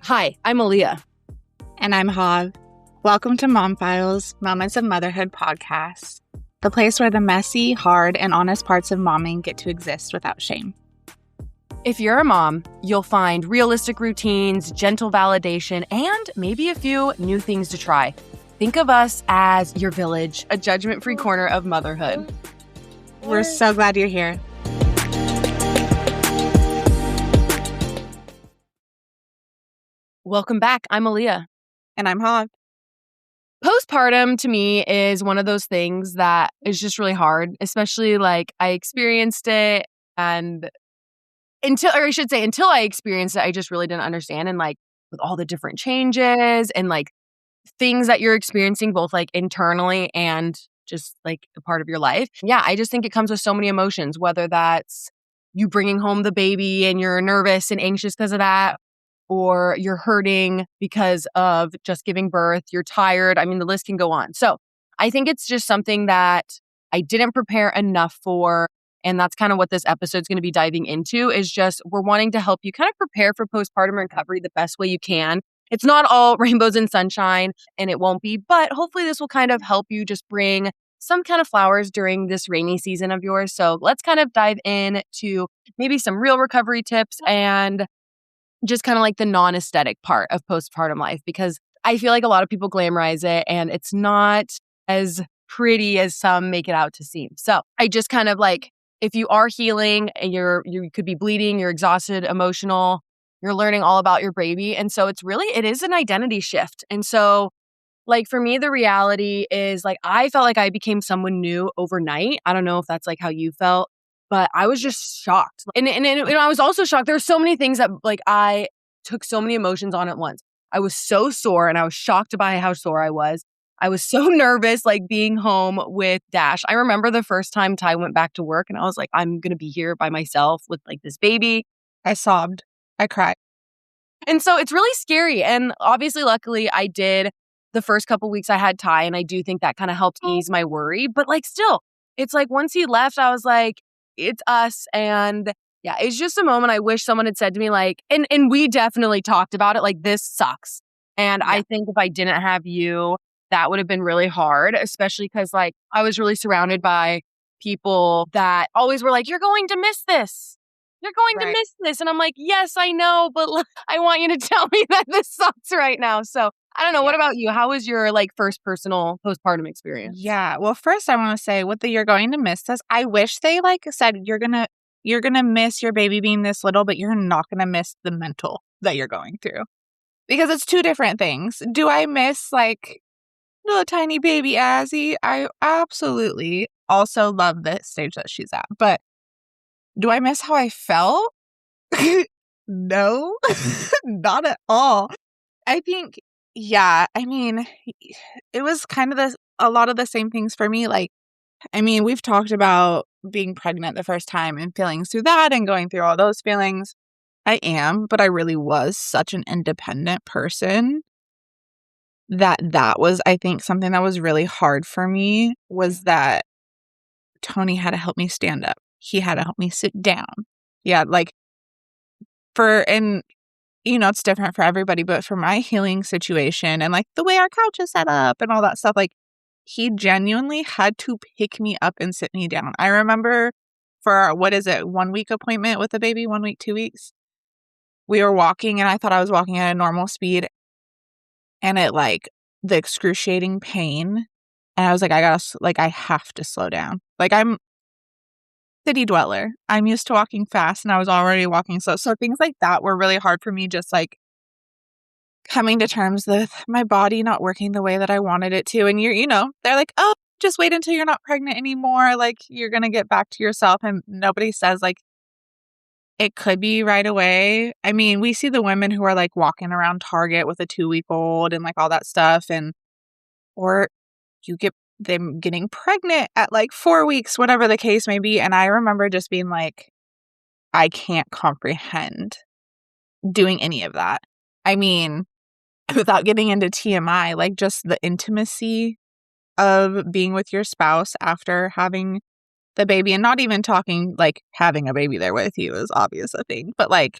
Hi, I'm Aleea. And I'm Hav. Welcome to Mom Files, Moments of Motherhood podcast, the place where the messy, hard, and honest parts of momming get to exist without shame. If you're a mom, you'll find realistic routines, gentle validation, and maybe a few new things to try. Think of us as your village, a judgment-free corner of motherhood. We're so glad you're here. Welcome back. I'm Aleea. And I'm Hav. Postpartum to me is one of those things that is just really hard, especially like I experienced it and until I experienced it, I just really didn't understand. And like with all the different changes and like things that you're experiencing both like internally and just like a part of your life. Yeah, I just think it comes with so many emotions, whether that's you bringing home the baby and you're nervous and anxious because of that, or you're hurting because of just giving birth, you're tired. I mean, the list can go on. So I think it's just something that I didn't prepare enough for. And that's kind of what this episode is going to be diving into is just we're wanting to help you kind of prepare for postpartum recovery the best way you can. It's not all rainbows and sunshine, and it won't be, but hopefully this will kind of help you just bring some kind of flowers during this rainy season of yours. So let's kind of dive in to maybe some real recovery tips and just kind of like the non-aesthetic part of postpartum life, because I feel like a lot of people glamorize it and it's not as pretty as some make it out to seem. So I just kind of like, if you are healing and you could be bleeding, you're exhausted, emotional, you're learning all about your baby. And so it is an identity shift. And so like for me, the reality is like, I felt like I became someone new overnight. I don't know if that's like how you felt, but I was just shocked. And I was also shocked. There were so many things that like I took so many emotions on at once. I was so sore and I was shocked by how sore I was. I was so nervous, like being home with Dash. I remember the first time Ty went back to work and I was like, I'm going to be here by myself with like this baby. I sobbed. I cried. And so it's really scary. And obviously, luckily, I did the first couple weeks I had Ty. And I do think that kind of helped ease my worry. But like still, it's like once he left, I was like, it's us. And yeah, it's just a moment I wish someone had said to me like, and we definitely talked about it, like this sucks. And yeah. I think if I didn't have you, that would have been really hard, especially because like I was really surrounded by people that always were like, you're going to miss this. You're going to miss this. And I'm like, yes, I know, but I want you to tell me that this sucks right now. So I don't know. Yeah. What about you? How was your like first personal postpartum experience? Yeah. Well, first I want to say with the you're going to miss this, I wish they like said you're going to miss your baby being this little, but you're not going to miss the mental that you're going through. Because it's two different things. Do I miss like little tiny baby Azzy? I absolutely also love the stage that she's at. But do I miss how I felt? No, not at all. I think, yeah, I mean, it was kind of a lot of the same things for me. Like, I mean, we've talked about being pregnant the first time and feelings through that and going through all those feelings. I am, but I really was such an independent person that was, I think, something that was really hard for me was that Tony had to help me stand up. He had to help me sit down. Yeah, like it's different for everybody, but for my healing situation and like the way our couch is set up and all that stuff, like he genuinely had to pick me up and sit me down. I remember for our, 1 week appointment with the baby, 1 week, 2 weeks, we were walking and I thought I was walking at a normal speed and it like the excruciating pain. And I was like, I have to slow down. Like I'm city dweller. I'm used to walking fast and I was already walking slow. So things like that were really hard for me, just like coming to terms with my body not working the way that I wanted it to. And they're like, oh, just wait until you're not pregnant anymore. Like you're going to get back to yourself. And nobody says like it could be right away. I mean, we see the women who are like walking around Target with a 2-week-old and like all that stuff. Or you get them getting pregnant at like 4 weeks, whatever the case may be. And I remember just being like, I can't comprehend doing any of that. I mean, without getting into TMI, like just the intimacy of being with your spouse after having the baby, and not even talking like having a baby there with you is obvious a thing, but like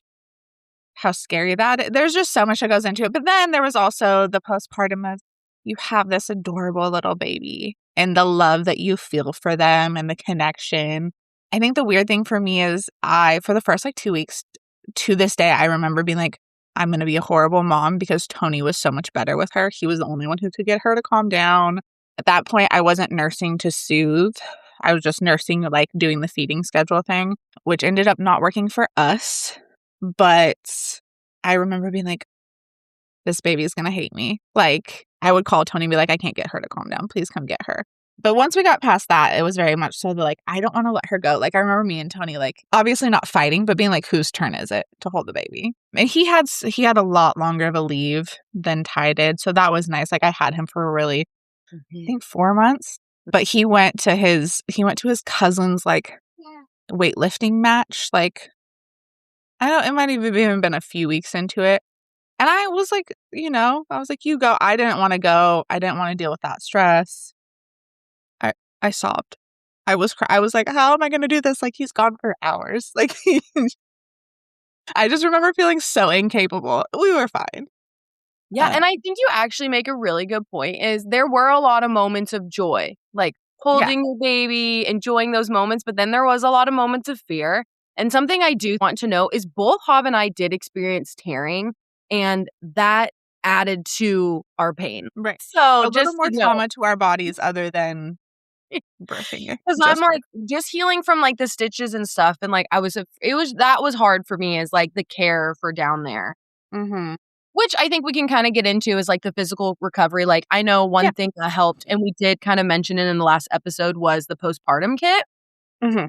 how scary that is. There's just so much that goes into it. But then there was also the postpartum of you have this adorable little baby and the love that you feel for them and the connection. I think the weird thing for me is for the first like 2 weeks to this day, I remember being like, I'm going to be a horrible mom because Tony was so much better with her. He was the only one who could get her to calm down. At that point, I wasn't nursing to soothe. I was just nursing, like doing the feeding schedule thing, which ended up not working for us. But I remember being like, this baby is going to hate me. Like, I would call Tony and be like, I can't get her to calm down. Please come get her. But once we got past that, it was very much so that, like, I don't want to let her go. Like, I remember me and Tony, like, obviously not fighting, but being like, whose turn is it to hold the baby? And he had a lot longer of a leave than Ty did. So that was nice. Like, I had him for really, I think 4 months. But he went to his cousin's, like, weightlifting match. Like, it might have even been a few weeks into it. And I was like, you go. I didn't want to go. I didn't want to deal with that stress. I sobbed. I was like, how am I going to do this? Like, he's gone for hours. Like, I just remember feeling so incapable. We were fine. Yeah, and I think you actually make a really good point is there were a lot of moments of joy, like holding your baby, enjoying those moments, but then there was a lot of moments of fear. And something I do want to know is both Hav and I did experience tearing, and that added to our pain. Right. So a little more trauma to our bodies other than birthing it. Because I'm like just healing from like the stitches and stuff, and like that was hard for me as like the care for down there. Mm-hmm. Which I think we can kind of get into is like the physical recovery. Like I know one thing that helped, and we did kind of mention it in the last episode, was the postpartum kit. Mm-hmm.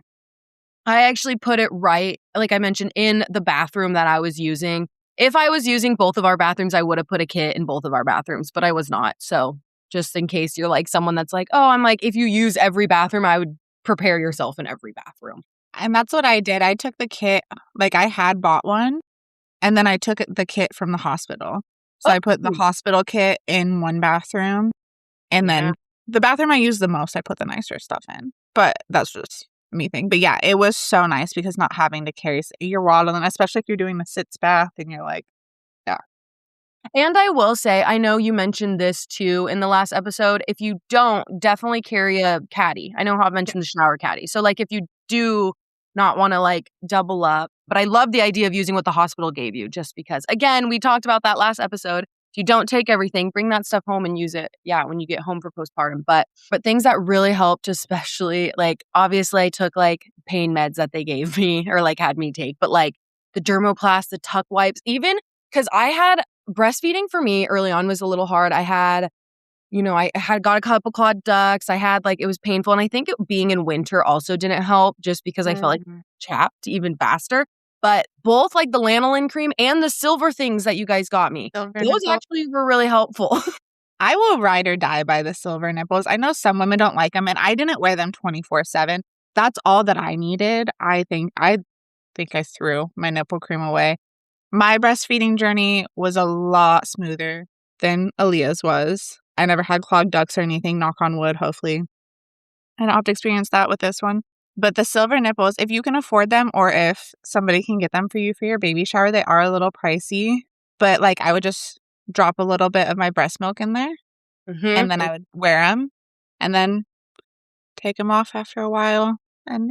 I actually put it right, like I mentioned, in the bathroom that I was using. If I was using both of our bathrooms, I would have put a kit in both of our bathrooms, but I was not. So just in case you're like someone that's like, oh, I'm like, if you use every bathroom, I would prepare yourself in every bathroom. And that's what I did. I took the kit, like I had bought one, and then I took the kit from the hospital. So I put the hospital kit in one bathroom, and then the bathroom I use the most, I put the nicer stuff in. But that's just me thing. But yeah, it was so nice because not having to carry your waddle, and especially if you're doing the sitz bath and you're like, And I will say, I know you mentioned this too in the last episode. If you don't, definitely carry a caddy. I know how I've mentioned the shower caddy. So like if you do not want to like double up, but I love the idea of using what the hospital gave you just because, again, we talked about that last episode. If you don't take everything, bring that stuff home and use it. Yeah, when you get home for postpartum. But things that really helped, especially like obviously I took like pain meds that they gave me or like had me take, but like the Dermoplast, the tuck wipes, even because I had breastfeeding for me early on was a little hard. I had got a couple clot ducts. I had it was painful. And I think being in winter also didn't help just because I felt like chapped even faster. But both like the lanolin cream and the silver things that you guys got me, those actually were really helpful. I will ride or die by the silver nipples. I know some women don't like them, and I didn't wear them 24/7. That's all that I needed. I think I threw my nipple cream away. My breastfeeding journey was a lot smoother than Alea's was. I never had clogged ducts or anything, knock on wood, hopefully. I don't have to experience that with this one. But the silver nipples, if you can afford them or if somebody can get them for you for your baby shower, they are a little pricey. But I would just drop a little bit of my breast milk in there and then I would wear them and then take them off after a while. And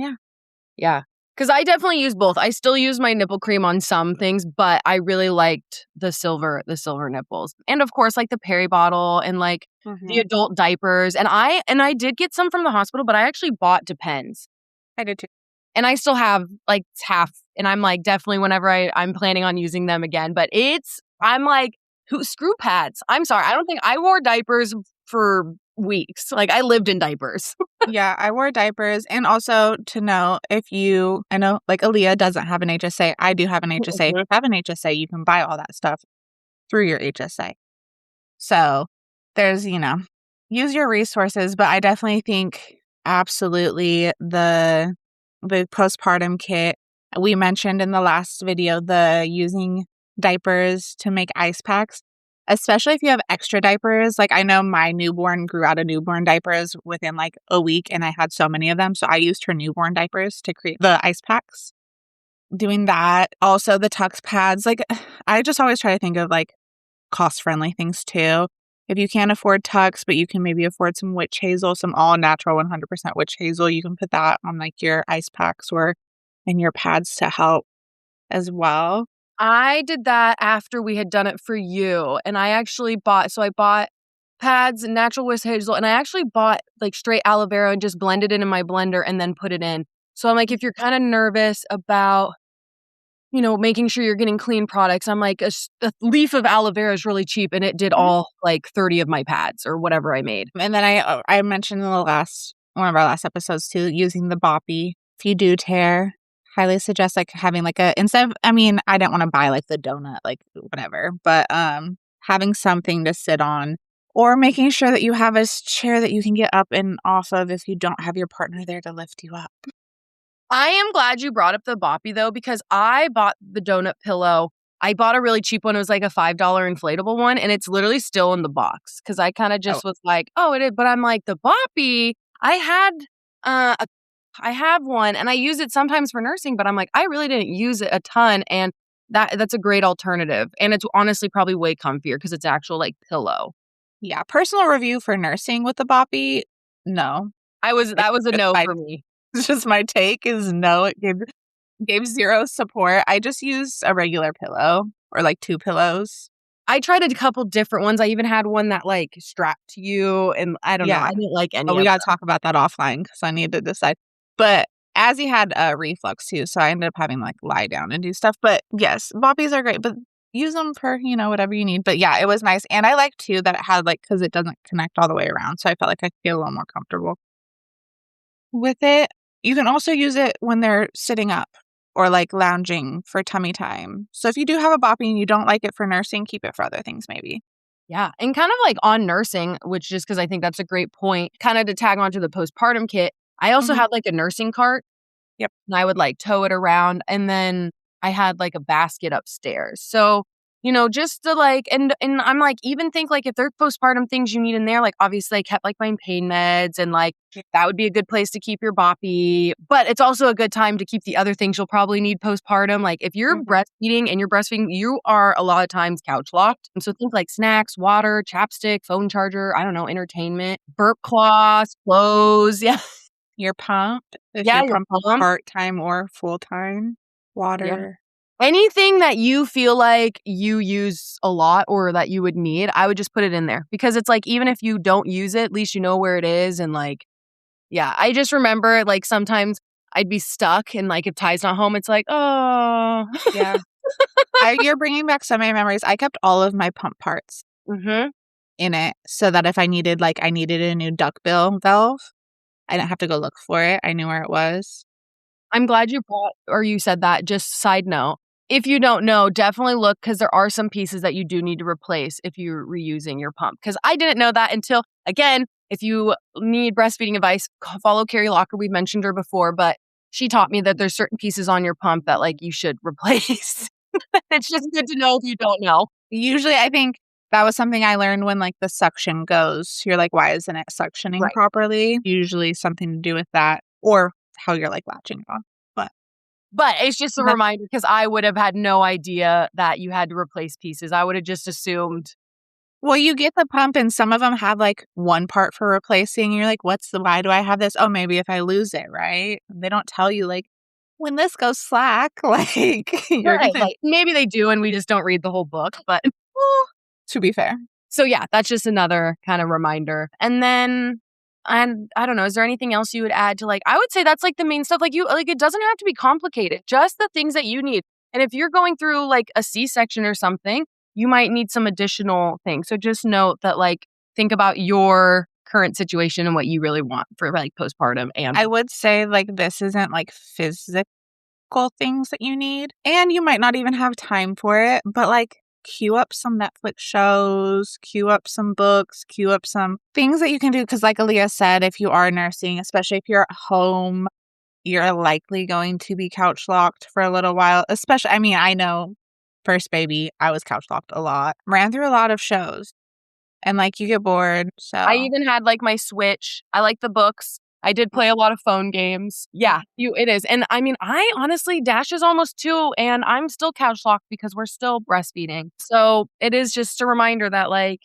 yeah. Because I definitely use both. I still use my nipple cream on some things, but I really liked the silver nipples. And of course, the peri bottle and the adult diapers. And I did get some from the hospital, but I actually bought Depends. I did too. And I still have half. And I'm definitely whenever I'm planning on using them again. But screw pads. I'm sorry. I don't think I wore diapers for weeks. I lived in diapers. Yeah, I wore diapers. And also to know I know Aleea doesn't have an HSA. I do have an HSA. If you have an HSA, you can buy all that stuff through your HSA. So there's, use your resources. But I definitely think absolutely the postpartum kit. We mentioned in the last video, the using diapers to make ice packs. Especially if you have extra diapers. I know my newborn grew out of newborn diapers within a week and I had so many of them. So I used her newborn diapers to create the ice packs. doing that. Also, the Tux pads. Like, I just always try to think of like cost-friendly things too. If you can't afford Tux, but you can maybe afford some witch hazel, some all natural 100% witch hazel, you can put that on like your ice packs or in your pads to help as well. I did that after we had done it for you, and I actually bought pads and natural witch hazel, and I actually bought like straight aloe vera and just blended it in my blender and then put it in. So I'm like, if you're kind of nervous about, making sure you're getting clean products, I'm like, a leaf of aloe vera is really cheap, and it did all like 30 of my pads or whatever I made. And then I mentioned in one of our last episodes too, using the boppy. If you do tear, highly suggest like having like instead of, I mean, I don't want to buy like the donut, like whatever, but having something to sit on, or making sure that you have a chair that you can get up and off of if you don't have your partner there to lift you up. I am glad you brought up the boppy though, because I bought the donut pillow. I bought a really cheap one. It was like a $5 inflatable one, and it's literally still in the box because I kind of just was like, oh, it is. But I'm like, the boppy, I have one and I use it sometimes for nursing, but I'm like, I really didn't use it a ton, and that's a great alternative. And it's honestly probably way comfier because it's actual like pillow. Yeah, personal review for nursing with the boppy, no. That was a no for me. It's just my take is no. It gave zero support. I just use a regular pillow or like 2 pillows. I tried a couple different ones. I even had one that like strapped to you, and I don't know. I didn't like any of we got to them. talk about that offline because I need to decide. But Azzy had reflux too, so I ended up having to like lie down and do stuff. But yes, boppies are great, but use them for, whatever you need. But yeah, it was nice. And I like too that it had like, because it doesn't connect all the way around. So I felt like I could get a little more comfortable with it. You can also use it when they're sitting up or like lounging for tummy time. So if you do have a boppy and you don't like it for nursing, keep it for other things maybe. Yeah. And kind of like on nursing, which just because I think that's a great point, kind of to tag onto the postpartum kit, I also had like a nursing cart. Yep. And I would like tow it around. And then I had like a basket upstairs. So, just to like, and I'm like, even think like if there's postpartum things you need in there, like obviously I kept like my pain meds, and like that would be a good place to keep your boppy. But it's also a good time to keep the other things you'll probably need postpartum. Like if you're breastfeeding and you're breastfeeding, you are a lot of times couch locked. And so think like snacks, water, chapstick, phone charger, I don't know, entertainment, burp cloths, clothes. Yeah. Your pump, if Yeah, you're your pumping pump. part-time or full-time, water. Yeah. Anything that you feel like you use a lot or that you would need, I would just put it in there, because it's like, even if you don't use it, at least you know where it is. And like, yeah, I just remember like sometimes I'd be stuck, and like if Ty's not home, it's like, oh. Yeah. You're bringing back so many memories. I kept all of my pump parts in it so that if I needed a new duckbill valve, I didn't have to go look for it. I knew where it was. I'm glad you said that. Just side note, if you don't know, definitely look, because there are some pieces that you do need to replace if you're reusing your pump. Because I didn't know that until, again, if you need breastfeeding advice, follow Carrie Locker. We've mentioned her before, but she taught me that there's certain pieces on your pump that like you should replace. It's just good to know if you don't know. Usually, I think that was something I learned when like the suction goes. You're like, why isn't it suctioning properly? Usually something to do with that, or how you're like latching it on. But it's just a reminder, because I would have had no idea that you had to replace pieces. I would have just assumed. Well, you get the pump and some of them have like one part for replacing. You're like, why do I have this? Oh, maybe if I lose it, right? They don't tell you like, when this goes slack, like, Like, maybe they do and we just don't read the whole book, but to be fair. So yeah, that's just another kind of reminder. And then, and I don't know, is there anything else you would add to like, I would say that's like the main stuff. Like it doesn't have to be complicated, just the things that you need. And if you're going through like a C-section or something, you might need some additional things. So just note that, like, think about your current situation and what you really want for like postpartum. And I would say like this isn't like physical things that you need, and you might not even have time for it, but like queue up some Netflix shows, queue up some books, queue up some things that you can do. Because like Aleea said, if you are nursing, especially if you're at home, you're likely going to be couch locked for a little while. Especially, I mean, I know first baby, I was couch locked a lot, ran through a lot of shows, and like you get bored. So I even had like my Switch. I like the books. I did play a lot of phone games. Yeah, it is. And I mean, I honestly, Dash is almost 2 and I'm still couch locked because we're still breastfeeding. So it is just a reminder that like,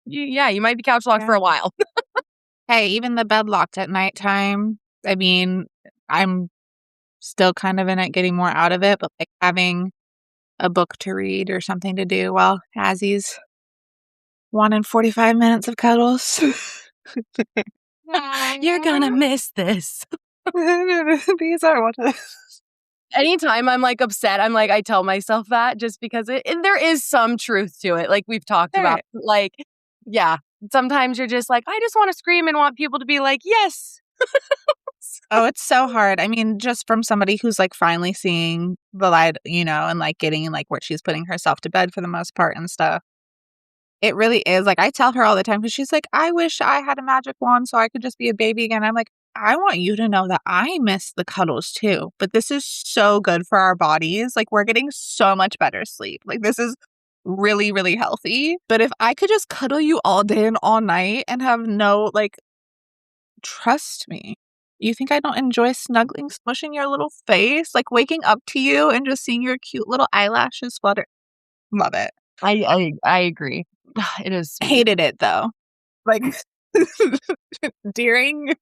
you might be couch locked for a while. Hey, even the bed locked at nighttime. I mean, I'm still kind of in it, getting more out of it, but like having a book to read or something to do while Hazzy's wanting 45 minutes of cuddles. You're gonna miss this. These are what Anytime I'm like upset, I tell myself that just because there is some truth to it. Like we've talked about, like, yeah, sometimes you're just like, I just want to scream and want people to be like, yes. Oh, it's so hard. I mean, just from somebody who's like finally seeing the light, and like getting like where she's putting herself to bed for the most part and stuff. It really is. Like I tell her all the time because she's like, I wish I had a magic wand so I could just be a baby again. I'm like, I want you to know that I miss the cuddles too, but this is so good for our bodies. Like we're getting so much better sleep. Like this is really, really healthy. But if I could just cuddle you all day and all night and have no, like, trust me, you think I don't enjoy snuggling, smushing your little face, like waking up to you and just seeing your cute little eyelashes flutter? Love it. I agree. It is sweet. Hated it though. Like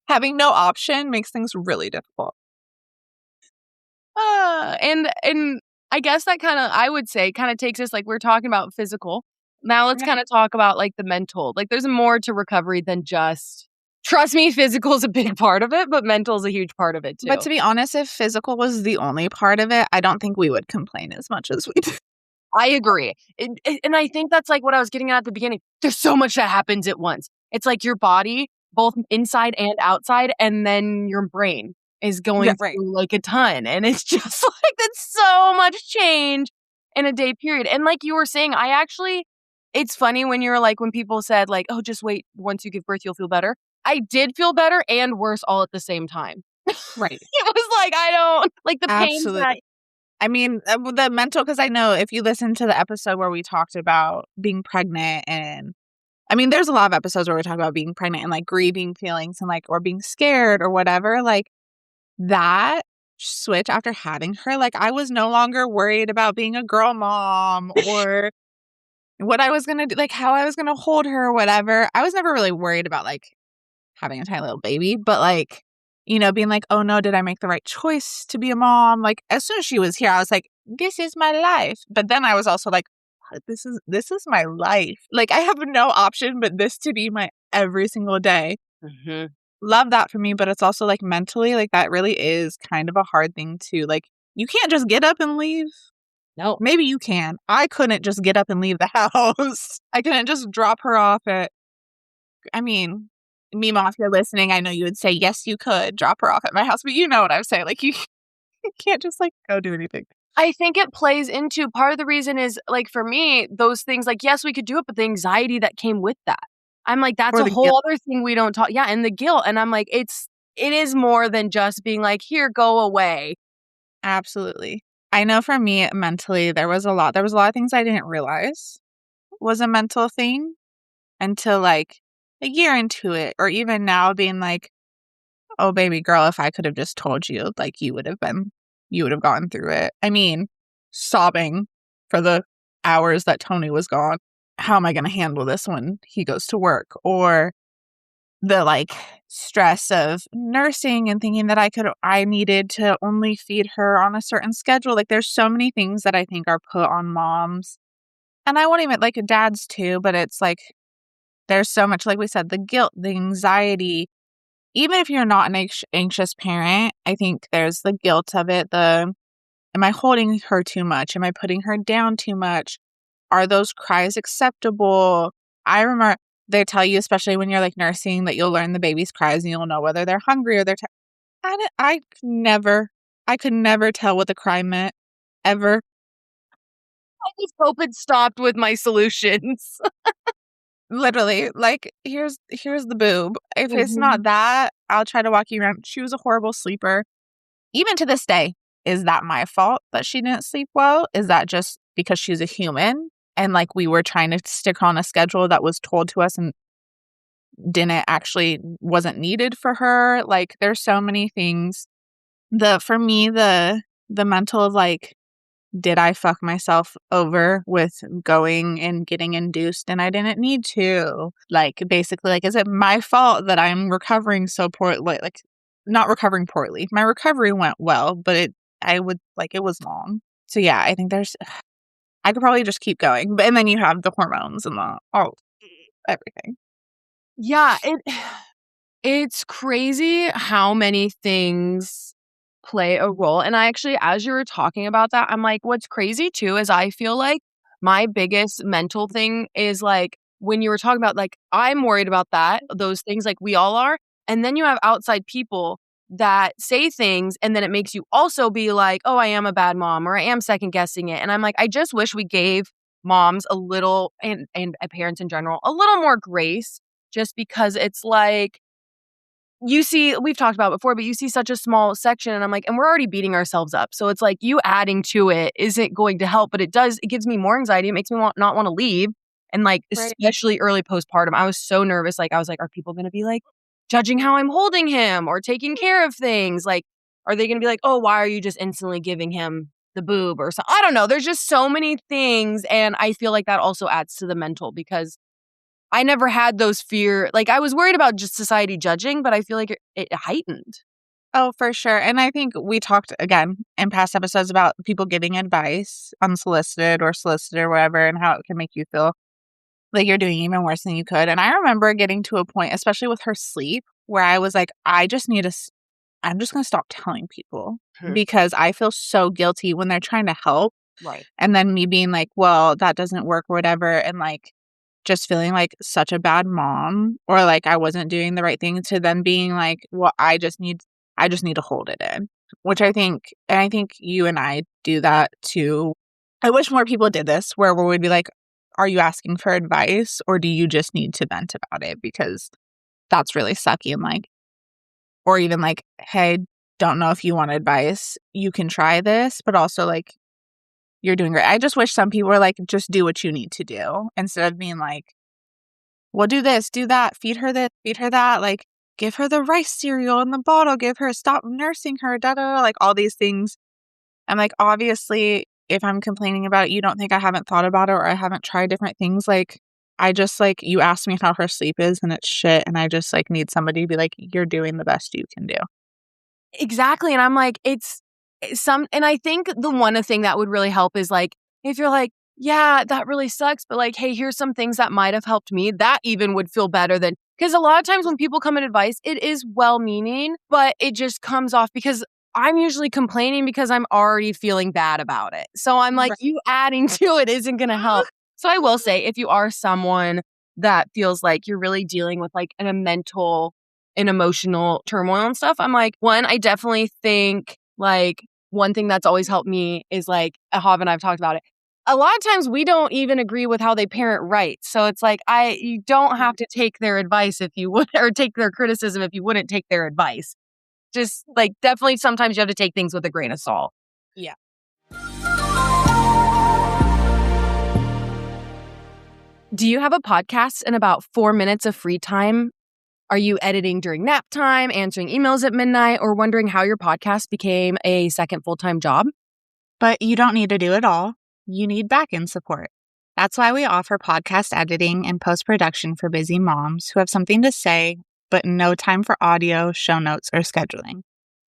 having no option makes things really difficult. And I guess that I would say takes us, like, we're talking about physical. Now let's kind of talk about like the mental. Like there's more to recovery than just, trust me, physical is a big part of it, but mental is a huge part of it too. But to be honest, if physical was the only part of it, I don't think we would complain as much as we do. I agree. And I think that's like what I was getting at the beginning. There's so much that happens at once. It's like your body, both inside and outside, and then your brain is going through like a ton. And it's just like, that's so much change in a day period. And like you were saying, it's funny when when people said like, oh, just wait, once you give birth, you'll feel better. I did feel better and worse all at the same time. Right. It was like, I don't, like the pain that... I mean, the mental, because I know if you listen to the episode where we talked about being pregnant, and I mean, there's a lot of episodes where we talk about being pregnant and like grieving feelings and like, or being scared or whatever, like that switch after having her, like I was no longer worried about being a girl mom or what I was going to do, like how I was going to hold her or whatever. I was never really worried about like having a tiny little baby, but like, being like, oh no, did I make the right choice to be a mom? Like as soon as she was here, I was like, this is my life. But then I was also like, this is my life. Like I have no option but this to be my every single day. Mm-hmm. Love that for me. But it's also like mentally, like that really is kind of a hard thing to like, you can't just get up and leave. No. Maybe you can. I couldn't just get up and leave the house. I couldn't just drop her off Mima, if you're listening, I know you would say, yes, you could drop her off at my house, but you know what I'm saying. Like, you can't just, like, go do anything. I think it plays into, part of the reason is, like, for me, those things, like, yes, we could do it, but the anxiety that came with that. I'm like, that's a whole other thing we don't talk. Yeah, and the guilt. And I'm like, it is more than just being like, here, go away. Absolutely. I know for me, mentally, there was a lot of things I didn't realize was a mental thing until, like, a year into it, or even now being like, oh, baby girl, if I could have just told you, like, you would have gone through it. I mean, sobbing for the hours that Tony was gone. How am I going to handle this when he goes to work? Or the like stress of nursing and thinking that I needed to only feed her on a certain schedule. Like there's so many things that I think are put on moms, and I won't even like dads too, but it's like, there's so much, like we said, the guilt, the anxiety. Even if you're not an anxious parent, I think there's the guilt of it. Am I holding her too much? Am I putting her down too much? Are those cries acceptable? I remember they tell you, especially when you're like nursing, that you'll learn the baby's cries and you'll know whether they're hungry or they're tired. I could never tell what the cry meant, ever. I just hope it stopped with my solutions. Literally, like, here's the boob. If it's not that, I'll try to walk you around. She was a horrible sleeper. Even to this day, is that my fault that she didn't sleep well? Is that just because she's a human? And, like, we were trying to stick her on a schedule that was told to us, and wasn't needed for her. Like, there's so many things. For me, the mental of like, did I fuck myself over with going and getting induced and I didn't need to? Like, basically, like, is it my fault that I'm recovering so poorly? Like, not recovering poorly. My recovery went well, but it was long. So yeah, I think I could probably just keep going. And then you have the hormones and everything. Yeah, it's crazy how many things play a role. And I actually, as you were talking about that, I'm like, what's crazy too is I feel like my biggest mental thing is like when you were talking about like, I'm worried about those things like we all are. And then you have outside people that say things and then it makes you also be like, oh, I am a bad mom or I am second guessing it. And I'm like, I just wish we gave moms a little and parents in general a little more grace just because it's like, you see, we've talked about it before, but you see such a small section and I'm like, and we're already beating ourselves up. So it's like you adding to it isn't going to help, but it gives me more anxiety. It makes me not want to leave. And like, Right. especially early postpartum, I was so nervous. Like, I was like, are people going to be like judging how I'm holding him or taking care of things? Like, are they going to be like, oh, why are you just instantly giving him the boob or something? I don't know. There's just so many things. And I feel like that also adds to the mental because I never had those fear. Like, I was worried about just society judging, but I feel like it heightened. Oh, for sure. And I think we talked again in past episodes about people giving advice unsolicited or solicited or whatever and how it can make you feel like you're doing even worse than you could. And I remember getting to a point, especially with her sleep, where I was like, I'm just going to stop telling people because I feel so guilty when they're trying to help. Right. And then me being like, well, that doesn't work or whatever. And like, just feeling like such a bad mom or like I wasn't doing the right thing to then being like, well, I just need to hold it in, which I think you and I do that too. I wish more people did this where we would be like, are you asking for advice or do you just need to vent about it? Because that's really sucky. And like, or even like, hey, don't know if you want advice. You can try this, but also like, you're doing great. I just wish some people were like, just do what you need to do instead of being like, well, do this, do that, feed her this, feed her that, like give her the rice cereal in the bottle, stop nursing her, like all these things. I'm like, obviously, if I'm complaining about it, you don't think I haven't thought about it or I haven't tried different things. Like, I just like, you asked me how her sleep is and it's shit. And I just like need somebody to be like, you're doing the best you can do. Exactly. And I'm like, and I think the one thing that would really help is like, if you're like, yeah, that really sucks, but like, hey, here's some things that might have helped me. That even would feel better than, because a lot of times when people come in advice, it is well meaning, but it just comes off because I'm usually complaining because I'm already feeling bad about it. So I'm like, you adding to it isn't going to help. So I will say, if you are someone that feels like you're really dealing with like an emotional turmoil and stuff, I'm like, one, I definitely think like one thing that's always helped me is like, Hav and I've talked about it. A lot of times we don't even agree with how they parent right. So it's like, you don't have to take their advice if you would, or take their criticism if you wouldn't take their advice. Just like, definitely sometimes you have to take things with a grain of salt. Yeah. Do you have a podcast and about 4 minutes of free time? Are you editing during nap time, answering emails at midnight, or wondering how your podcast became a second full-time job? But you don't need to do it all. You need back-end support. That's why we offer podcast editing and post-production for busy moms who have something to say, but no time for audio, show notes, or scheduling.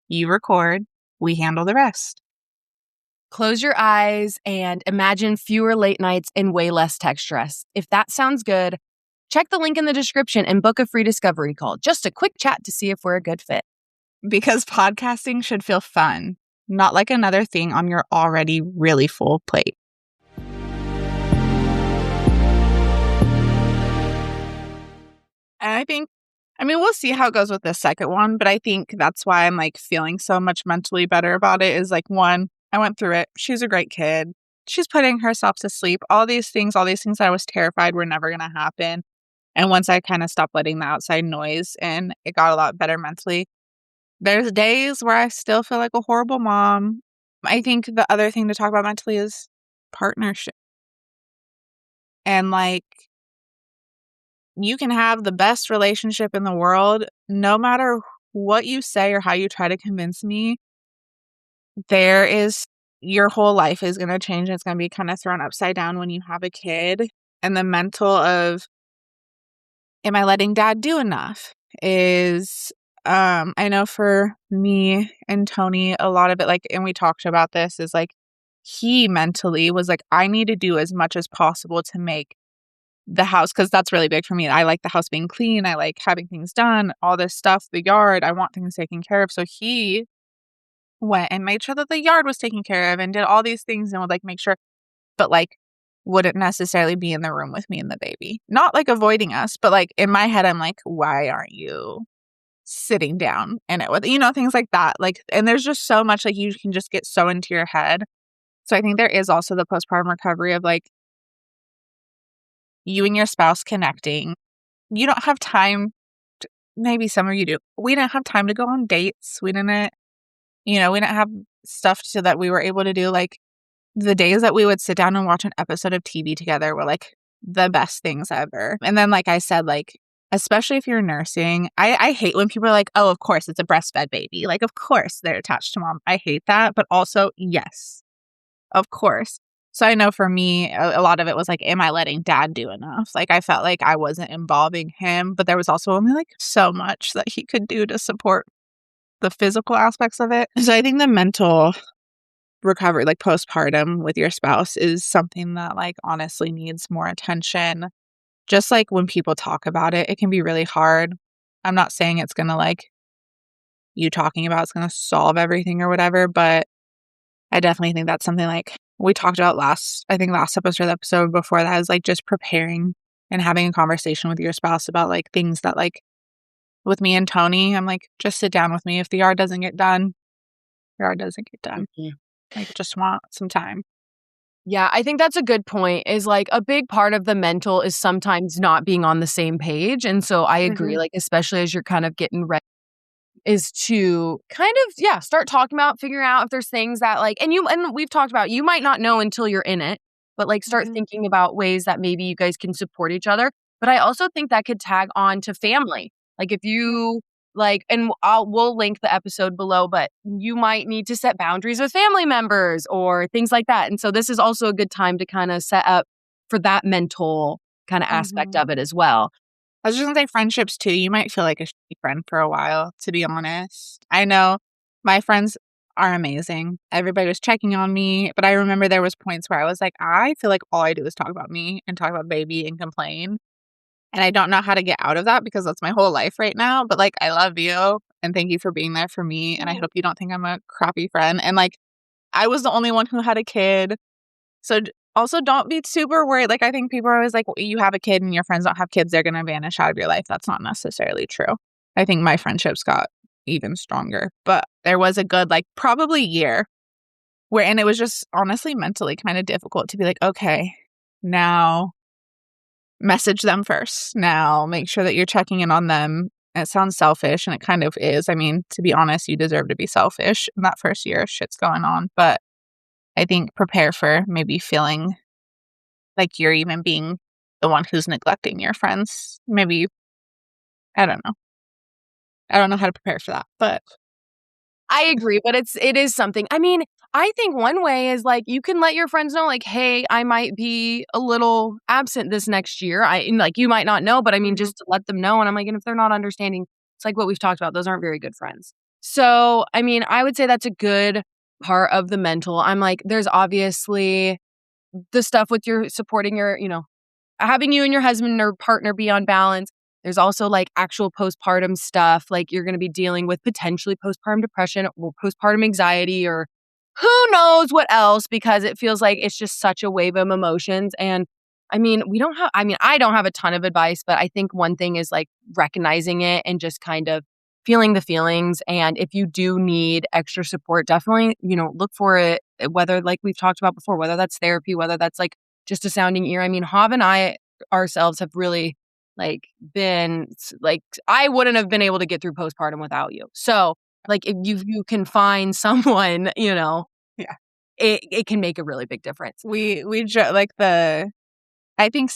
You record, we handle the rest. Close your eyes and imagine fewer late nights and way less tech stress. If that sounds good, check the link in the description and book a free discovery call. Just a quick chat to see if we're a good fit. Because podcasting should feel fun, not like another thing on your already really full plate. And we'll see how it goes with this second one, but I think that's why I'm like feeling so much mentally better about it is like, one, I went through it. She's a great kid. She's putting herself to sleep. All these things that I was terrified were never going to happen. And once I kind of stopped letting the outside noise and it got a lot better mentally, there's days where I still feel like a horrible mom. I think the other thing to talk about mentally is partnership. And like, you can have the best relationship in the world. No matter what you say or how you try to convince me, your whole life is going to change. It's going to be kind of thrown upside down when you have a kid. And the mental of, am I letting dad do enough? I know for me and Tony, a lot of it, like, and we talked about this, is like, he mentally was like, I need to do as much as possible to make the house, because that's really big for me. I like the house being clean. I like having things done, all this stuff, the yard. I want things taken care of. So he went and made sure that the yard was taken care of and did all these things and would like make sure, but like wouldn't necessarily be in the room with me and the baby. Not like avoiding us, but like in my head, I'm like, why aren't you sitting down in it with, things like that. Like, and there's just so much, like, you can just get so into your head. So I think there is also the postpartum recovery of like you and your spouse connecting. You don't have time maybe some of you do. We didn't have time to go on dates. We didn't have stuff so that we were able to do, like, the days that we would sit down and watch an episode of TV together were like the best things ever. And then, like I said, like, especially if you're nursing, I hate when people are like, oh, of course, it's a breastfed baby. Like, of course they're attached to mom. I hate that. But also, yes, of course. So I know for me, a lot of it was like, am I letting dad do enough? Like, I felt like I wasn't involving him, but there was also only like so much that he could do to support the physical aspects of it. So I think the mental recovery, like postpartum with your spouse, is something that, like, honestly needs more attention. Just like when people talk about it, it can be really hard. I'm not saying it's going to, like, you talking about it's going to solve everything or whatever, but I definitely think that's something, like, we talked about last episode, the episode before that, is like just preparing and having a conversation with your spouse about, like, things that, like, with me and Tony, I'm like, just sit down with me. If the yard doesn't get done, Mm-hmm. Like, just want some time. Yeah, I think that's a good point, is like a big part of the mental is sometimes not being on the same page. And so I agree, like, especially as you're kind of getting ready, is to kind of, start talking about, figuring out if there's things that, like, and we've talked about, you might not know until you're in it, but, like, start thinking about ways that maybe you guys can support each other. But I also think that could tag on to family. Like, if you like, and we'll link the episode below, but you might need to set boundaries with family members or things like that. And so this is also a good time to kind of set up for that mental kind of aspect of it as well. I was just going to say friendships too. You might feel like a shitty friend for a while, to be honest. I know my friends are amazing. Everybody was checking on me, but I remember there was points where I was like, I feel like all I do is talk about me and talk about baby and complain. And I don't know how to get out of that because that's my whole life right now. But, like, I love you and thank you for being there for me. And I hope you don't think I'm a crappy friend. And, like, I was the only one who had a kid. So also don't be super worried. Like, I think people are always like, well, you have a kid and your friends don't have kids, they're going to vanish out of your life. That's not necessarily true. I think my friendships got even stronger. But there was a good, like, probably year and it was just honestly mentally kind of difficult to be like, okay, now message them first. Now make sure that you're checking in on them. It sounds selfish, and it kind of is. I mean, to be honest, you deserve to be selfish in that first year. Shit's going on. But I think prepare for maybe feeling like you're even being the one who's neglecting your friends. Maybe, I don't know. I don't know how to prepare for that, but I agree, but it is something. I mean, I think one way is, like, you can let your friends know, like, hey, I might be a little absent this next year. Like, you might not know, but I mean, just to let them know. And I'm like, and if they're not understanding, it's like what we've talked about. Those aren't very good friends. So, I mean, I would say that's a good part of the mental. I'm like, there's obviously the stuff with your supporting your, having you and your husband or partner be on balance. There's also, like, actual postpartum stuff. Like, you're going to be dealing with potentially postpartum depression or postpartum anxiety or who knows what else, because it feels like it's just such a wave of emotions. And I mean, I don't have a ton of advice, but I think one thing is, like, recognizing it and just kind of feeling the feelings. And if you do need extra support, definitely, look for it, whether, like we've talked about before, whether that's therapy, whether that's, like, just a sounding ear. I mean, Hav and I ourselves have really, like, been, like, I wouldn't have been able to get through postpartum without you. So, like, if you can find someone, yeah, it can make a really big difference. we like I I think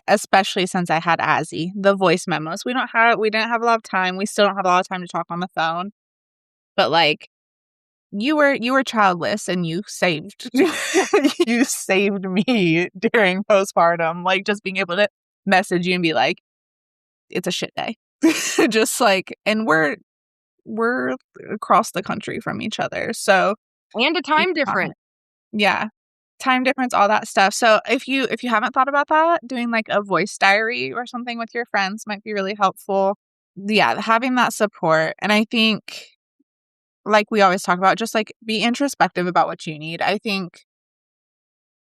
especially since I had Azzy, the voice memos, we didn't have a lot of time. We still don't have a lot of time to talk on the phone. But like, you were childless and you saved you saved me during postpartum. Like, just being able to message you and be like, it's a shit day. Just like, and we're across the country from each other. So, and a time difference. Yeah. Time difference, all that stuff. So if you haven't thought about that, doing like a voice diary or something with your friends might be really helpful. Yeah, having that support. And I think, like we always talk about, just like be introspective about what you need. I think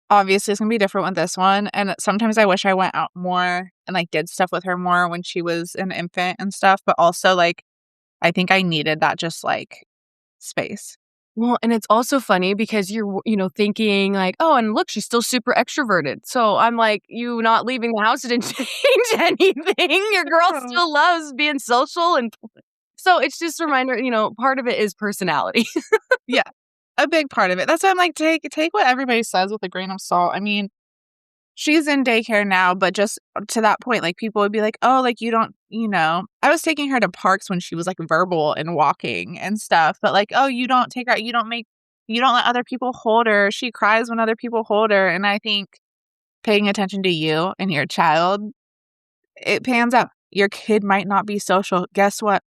obviously it's gonna be different with this one. And sometimes I wish I went out more and like did stuff with her more when she was an infant and stuff. But also like I think I needed that just like space. Well, and it's also funny because you're, thinking like, oh, and look, she's still super extroverted. So I'm like, you not leaving the house didn't change anything. Your girl still loves being social. And so it's just a reminder, part of it is personality. Yeah, a big part of it. That's why I'm like, take what everybody says with a grain of salt. I mean, she's in daycare now, but just to that point, like people would be like, oh, like you don't, I was taking her to parks when she was like verbal and walking and stuff, but like, oh, you don't take her, you don't let other people hold her. She cries when other people hold her. And I think paying attention to you and your child, it pans out. Your kid might not be social. Guess what?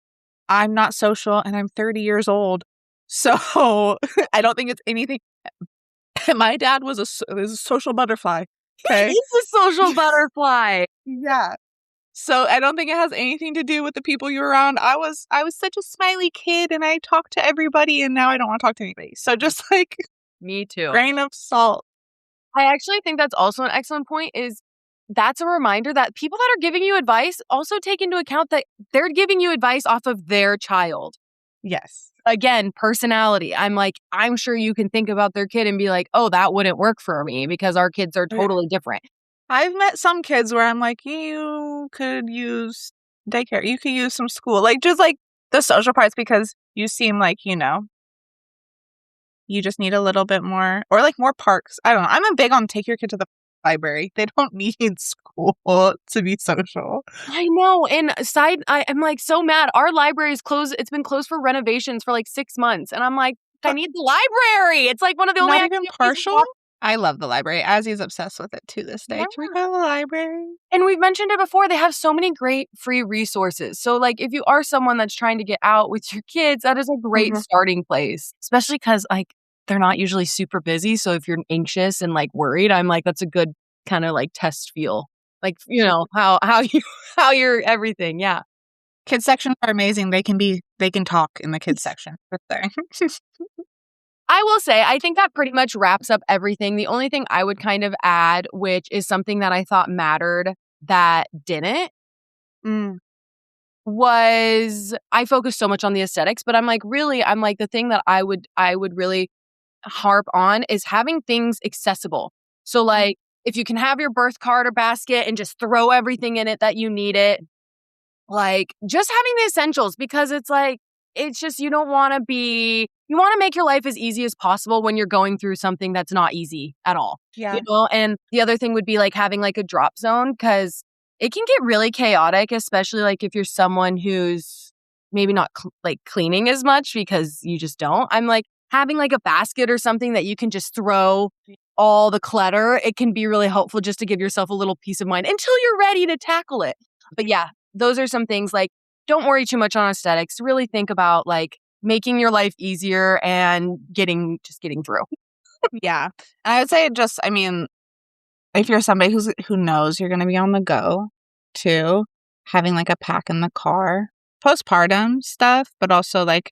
I'm not social and I'm 30 years old. So I don't think it's anything. My dad was a social butterfly. Okay. He's a social butterfly. Yeah. So I don't think it has anything to do with the people you're around. I was such a smiley kid and I talked to everybody and now I don't want to talk to anybody. So just like me too. Grain of salt. I actually think that's also an excellent point is that's a reminder that people that are giving you advice also take into account that they're giving you advice off of their child. Yes. Again, personality. I'm sure you can think about their kid and be like, oh, that wouldn't work for me because our kids are totally different. I've met some kids where I'm like, you could use daycare. You could use some school. Like, just like the social parts because you seem like, you just need a little bit more or like more parks. I don't know. I'm a big on take your kid to the library. They don't need school to be social. I know. And I'm like so mad. Our library is closed. It's been closed for renovations for like 6 months. And I'm like, I need the library. It's like one of the only not even partial. I love the library. Azzy's obsessed with it to this day. Yeah. Can we go to the library? And we've mentioned it before. They have so many great free resources. So like if you are someone that's trying to get out with your kids, that is a great starting place, especially because like they're not usually super busy. So if you're anxious and like worried, I'm like, that's a good kind of like test feel. Like, how you're everything. Yeah. Kids sections are amazing. They can talk in the kids section. I will say, I think that pretty much wraps up everything. The only thing I would kind of add, which is something that I thought mattered that didn't, was I focused so much on the aesthetics, but I'm like, the thing that I would really harp on is having things accessible. So like, if you can have your birth card or basket and just throw everything in it that you need it, like just having the essentials, because it's like, it's just, you want to make your life as easy as possible when you're going through something that's not easy at all. Yeah. And the other thing would be like having like a drop zone, because it can get really chaotic, especially like if you're someone who's maybe not like cleaning as much because you just don't. I'm like having like a basket or something that you can just throw all the clutter. It can be really helpful just to give yourself a little peace of mind until you're ready to tackle it. But yeah, those are some things like, don't worry too much on aesthetics. Really think about like making your life easier and getting through. Yeah. And I would say if you're somebody who knows you're going to be on the go too, having like a pack in the car, postpartum stuff, but also like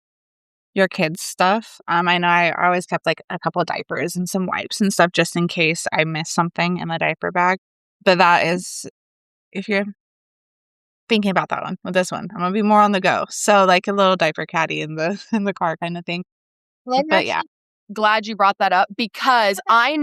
your kids' stuff. I know I always kept like a couple of diapers and some wipes and stuff just in case I miss something in the diaper bag. But that is, if you're thinking about that one with this one, I'm gonna be more on the go. So like a little diaper caddy in the car kind of thing. But yeah, glad you brought that up because I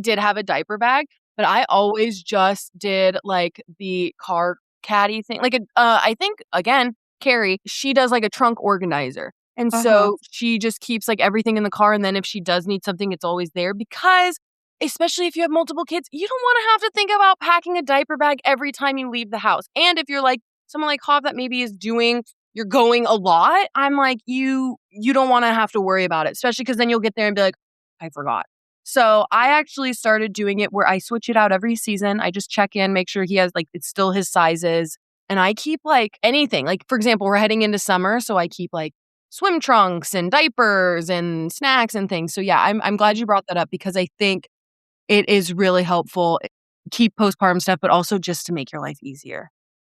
did have a diaper bag, but I always just did like the car caddy thing. Like I think again, Carrie, she does like a trunk organizer. And so she just keeps like everything in the car. And then if she does need something, it's always there because especially if you have multiple kids, you don't want to have to think about packing a diaper bag every time you leave the house. And if you're like someone like Hav that maybe you're going a lot, I'm like, you don't want to have to worry about it, especially because then you'll get there and be like, I forgot. So I actually started doing it where I switch it out every season. I just check in, make sure he has it's still his sizes. And I keep anything. Like, for example, we're heading into summer, so I keep swim trunks and diapers and snacks and things. So yeah, I'm glad you brought that up because I think it is really helpful. Keep postpartum stuff, but also just to make your life easier.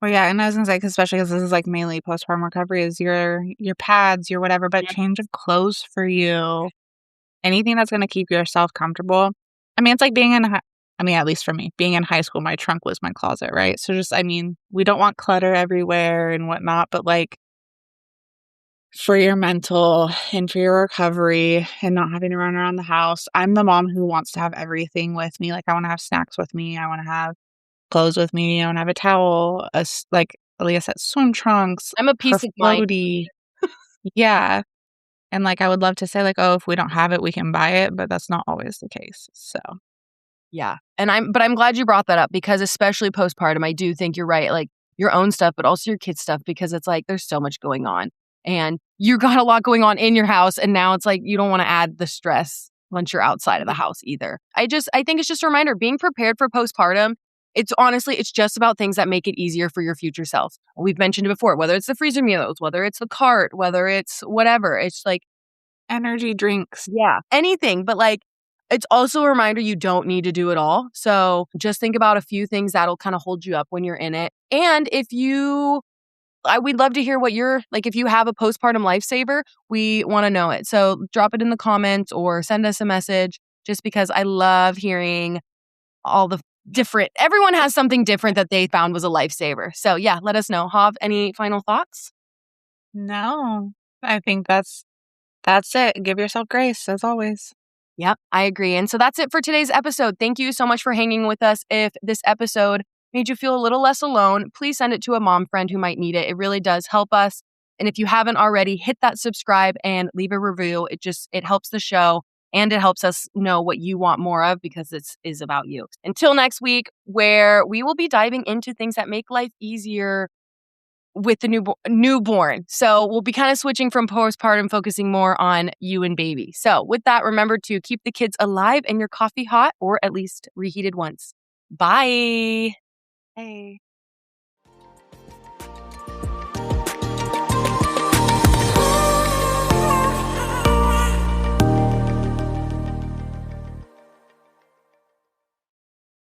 Well, yeah, and I was gonna say, especially because this is mainly postpartum recovery, is your pads, your whatever, but change of clothes for you, anything that's gonna keep yourself comfortable. I mean, it's like being at least for me, being in high school, my trunk was my closet, right? So just, we don't want clutter everywhere and whatnot, but for your mental and for your recovery and not having to run around the house, I'm the mom who wants to have everything with me. I want to have snacks with me. I want to have clothes with me. I want to have a towel, like Aleea said, swim trunks, I'm a piece her of mind. floaty. Yeah. And I would love to say oh, if we don't have it, we can buy it, but that's not always the case. So yeah. And I'm glad you brought that up because especially postpartum, I do think you're right. Your own stuff, but also your kids' stuff because it's there's so much going on. And you got a lot going on in your house. And now it's you don't want to add the stress once you're outside of the house either. I think it's just a reminder, being prepared for postpartum. It's just about things that make it easier for your future self. We've mentioned it before, whether it's the freezer meals, whether it's the cart, whether it's whatever. It's energy drinks. Yeah, anything. But it's also a reminder you don't need to do it all. So just think about a few things that'll kind of hold you up when you're in it. And we'd love to hear what if you have a postpartum lifesaver, we want to know it. So drop it in the comments or send us a message just because I love hearing all the everyone has something different that they found was a lifesaver. So yeah, let us know. Hav, any final thoughts? No, I think that's it. Give yourself grace as always. Yep, I agree. And so that's it for today's episode. Thank you so much for hanging with us. If this episode made you feel a little less alone, please send it to a mom friend who might need it. It really does help us. And if you haven't already, hit that subscribe and leave a review. It helps the show and it helps us know what you want more of because it is about you. Until next week, where we will be diving into things that make life easier with the newborn. So we'll be kind of switching from postpartum, focusing more on you and baby. So with that, remember to keep the kids alive and your coffee hot, or at least reheated once. Bye. Hey.